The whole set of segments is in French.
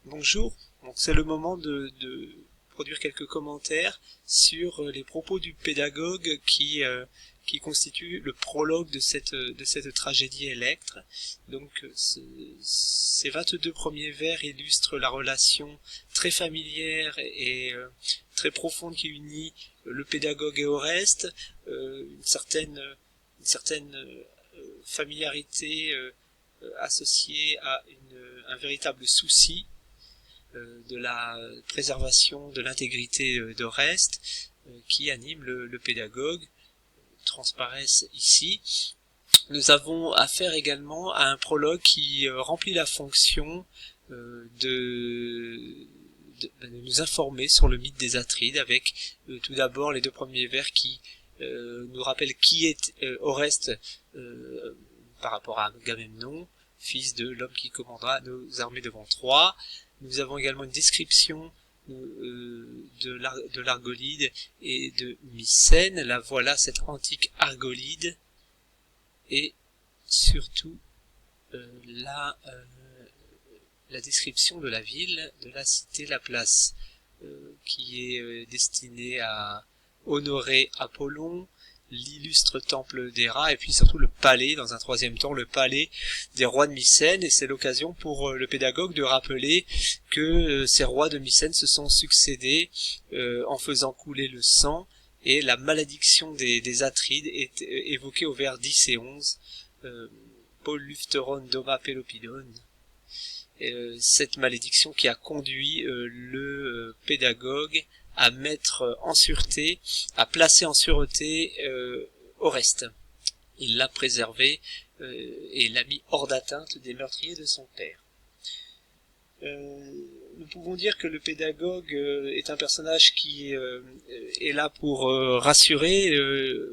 Bonjour, donc c'est le moment de produire quelques commentaires sur les propos du pédagogue qui constitue le prologue de cette tragédie Electre. Donc ces 22 premiers vers illustrent la relation très familière et très profonde qui unit le pédagogue et Oreste, une certaine familiarité associée à un véritable souci de la préservation de l'intégrité d'Oreste qui anime le pédagogue, transparaissent ici. Nous avons affaire également à un prologue qui remplit la fonction de nous informer sur le mythe des Atrides, avec tout d'abord les deux premiers vers qui nous rappellent qui est Oreste par rapport à Agamemnon, fils de l'homme qui commandera nos armées devant Troie. Nous avons également une description de l'Argolide et de Mycène. Là voilà cette antique Argolide et surtout la description de la ville, de la cité, la place qui est destinée à honorer Apollon, l'illustre temple d'Héra, et puis surtout le palais, dans un troisième temps, le palais des rois de Mycène, et c'est l'occasion pour le pédagogue de rappeler que ces rois de Mycène se sont succédés en faisant couler le sang, et la malédiction des Atrides est évoquée au vers 10 et 11, Paul Lufteron Doma Pelopidon, cette malédiction qui a conduit le pédagogue à mettre en sûreté, à placer en sûreté Oreste. Il l'a préservé et l'a mis hors d'atteinte des meurtriers de son père. Nous pouvons dire que le pédagogue est un personnage qui est là pour rassurer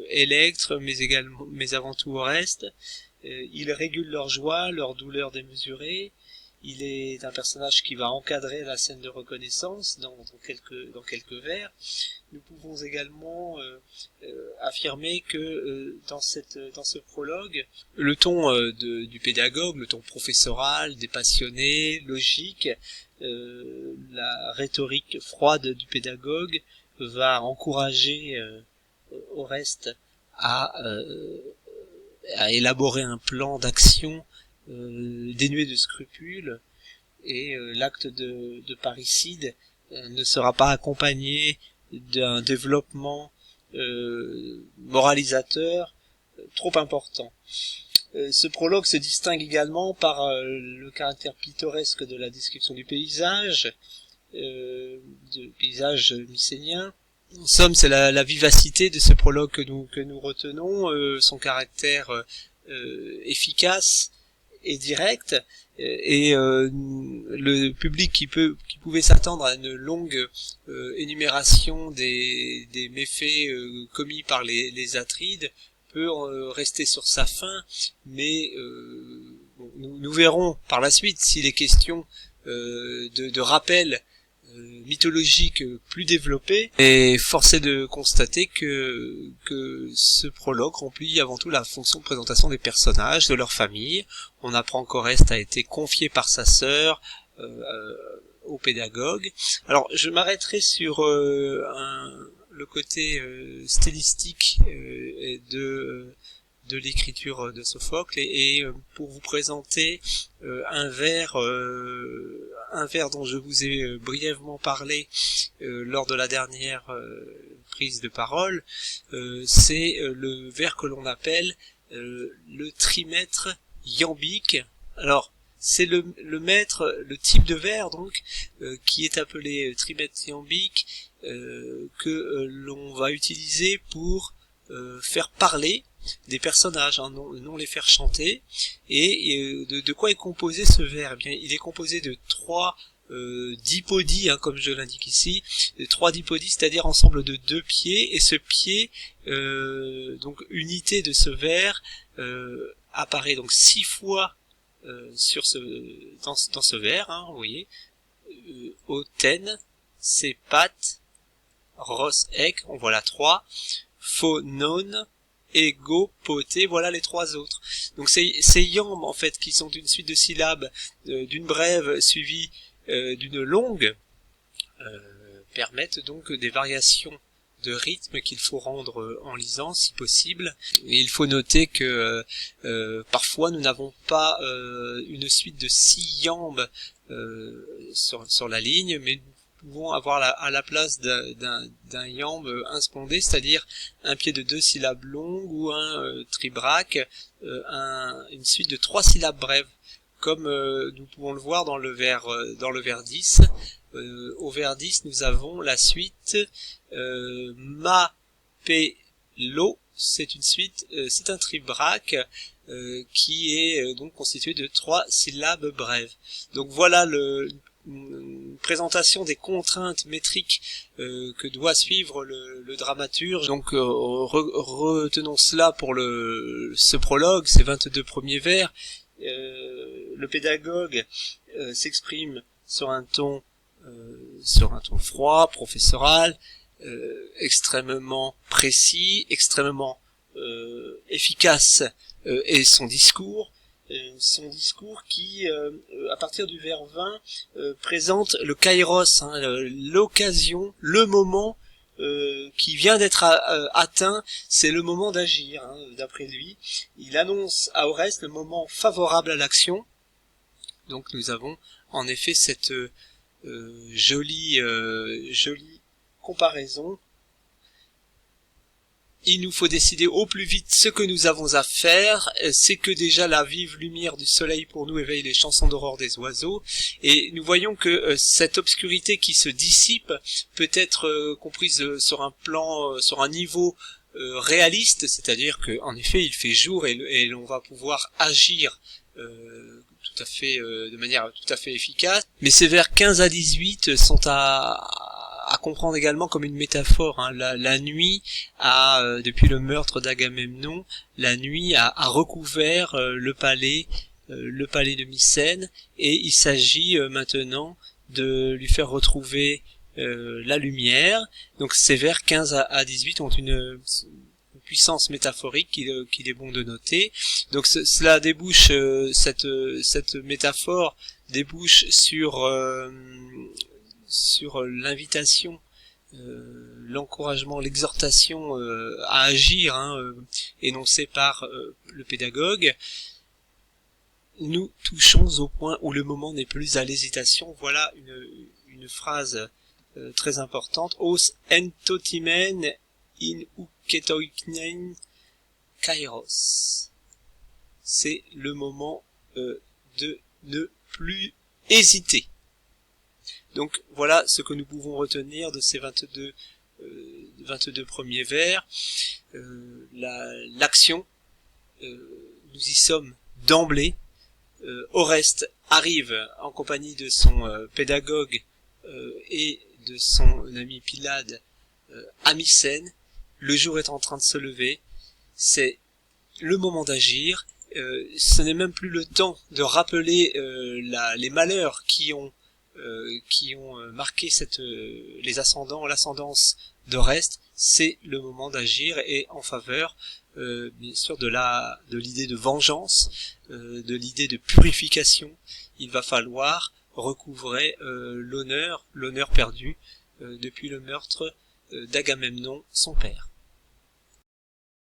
Electre, mais avant tout Oreste. Il régule leur joie, leur douleur démesurée. Il est un personnage qui va encadrer la scène de reconnaissance dans quelques vers. Nous pouvons également affirmer que dans ce prologue, le ton du pédagogue, le ton professoral, dépassionné, logique, la rhétorique froide du pédagogue va encourager Oreste à élaborer un plan d'action dénué de scrupules, et l'acte de parricide ne sera pas accompagné d'un développement moralisateur trop important. Ce prologue se distingue également par le caractère pittoresque de la description du paysage, paysage mycénien. En somme, c'est la vivacité de ce prologue que nous retenons, son caractère efficace et direct, et le public qui pouvait s'attendre à une longue énumération des méfaits commis par les Atrides peut rester sur sa faim, mais nous verrons par la suite s'il est question de rappels mythologique plus développé, et force est de constater que ce prologue remplit avant tout la fonction de présentation des personnages, de leur famille. On apprend qu'Oreste a été confié par sa sœur au pédagogue. Alors je m'arrêterai sur le côté stylistique de l'écriture de Sophocle, et pour vous présenter un vers dont je vous ai brièvement parlé lors de la dernière prise de parole, c'est le vers que l'on appelle le trimètre iambique. Alors c'est le type de vers donc qui est appelé trimètre iambique, que l'on va utiliser pour faire parler des personnages, hein, non les faire chanter. Et de quoi est composé ce vers? Eh bien, il est composé de trois dipodies, hein, comme je l'indique ici, de trois dipodies, c'est-à-dire ensemble de deux pieds, et ce pied, donc unité de ce vers, apparaît donc 6 fois dans ce vers, hein, vous voyez, Oten, Sepat, Ros, Ek, on voit la 3, Phonon, Ego, Poté, voilà les trois autres. Donc ces yambes en fait qui sont une suite de syllabes d'une brève suivie d'une longue permettent donc des variations de rythme qu'il faut rendre en lisant si possible. Et il faut noter que parfois nous n'avons pas une suite de 6 iambes sur la ligne, mais nous pouvons avoir à la place d'un iambe un spondé, c'est-à-dire un pied de 2 syllabes longues ou un tribraque, une suite de 3 syllabes brèves, comme nous pouvons le voir dans le vers 10. Au vers 10, nous avons la suite ma, pe, lo. C'est une suite, c'est un tribraque qui est donc constitué de 3 syllabes brèves. Donc voilà une présentation des contraintes métriques que doit suivre le dramaturge. Donc retenons cela pour ce prologue, ces 22 premiers vers. Le pédagogue s'exprime sur un ton froid, professoral, extrêmement précis, extrêmement efficace, et son discours qui, à partir du vers 20, présente le kairos, l'occasion, le moment qui vient d'être atteint, c'est le moment d'agir, d'après lui. Il annonce à Oreste le moment favorable à l'action. Donc nous avons en effet cette jolie comparaison. Il nous faut décider au plus vite ce que nous avons à faire. C'est que déjà la vive lumière du soleil pour nous éveille les chansons d'aurore des oiseaux. Et nous voyons que cette obscurité qui se dissipe peut être comprise sur un niveau réaliste, c'est-à-dire que en effet il fait jour et l'on va pouvoir agir tout à fait de manière tout à fait efficace. Mais ces vers 15 à 18 sont à comprendre également comme une métaphore. La nuit depuis le meurtre d'Agamemnon, la nuit a recouvert le palais de Mycène, et il s'agit maintenant de lui faire retrouver la lumière. Donc ces vers 15 à 18 ont une puissance métaphorique qu'il est bon de noter. Donc cela débouche, cette métaphore débouche sur l'invitation, l'encouragement, l'exhortation à agir, énoncée par le pédagogue. Nous touchons au point où le moment n'est plus à l'hésitation. Voilà une phrase très importante. Os entotimen in uketoiknein kairos. C'est le moment de ne plus hésiter. Donc voilà ce que nous pouvons retenir de ces 22 premiers vers. L'action, nous y sommes d'emblée. Oreste arrive en compagnie de son pédagogue et de son ami Pylade à Mycène. Le jour est en train de se lever. C'est le moment d'agir. Ce n'est même plus le temps de rappeler les malheurs qui ont marqué l'ascendance d'Oreste. C'est le moment d'agir, et en faveur bien sûr de l'idée de vengeance, de l'idée de purification. Il va falloir recouvrer l'honneur perdu depuis le meurtre d'Agamemnon, son père.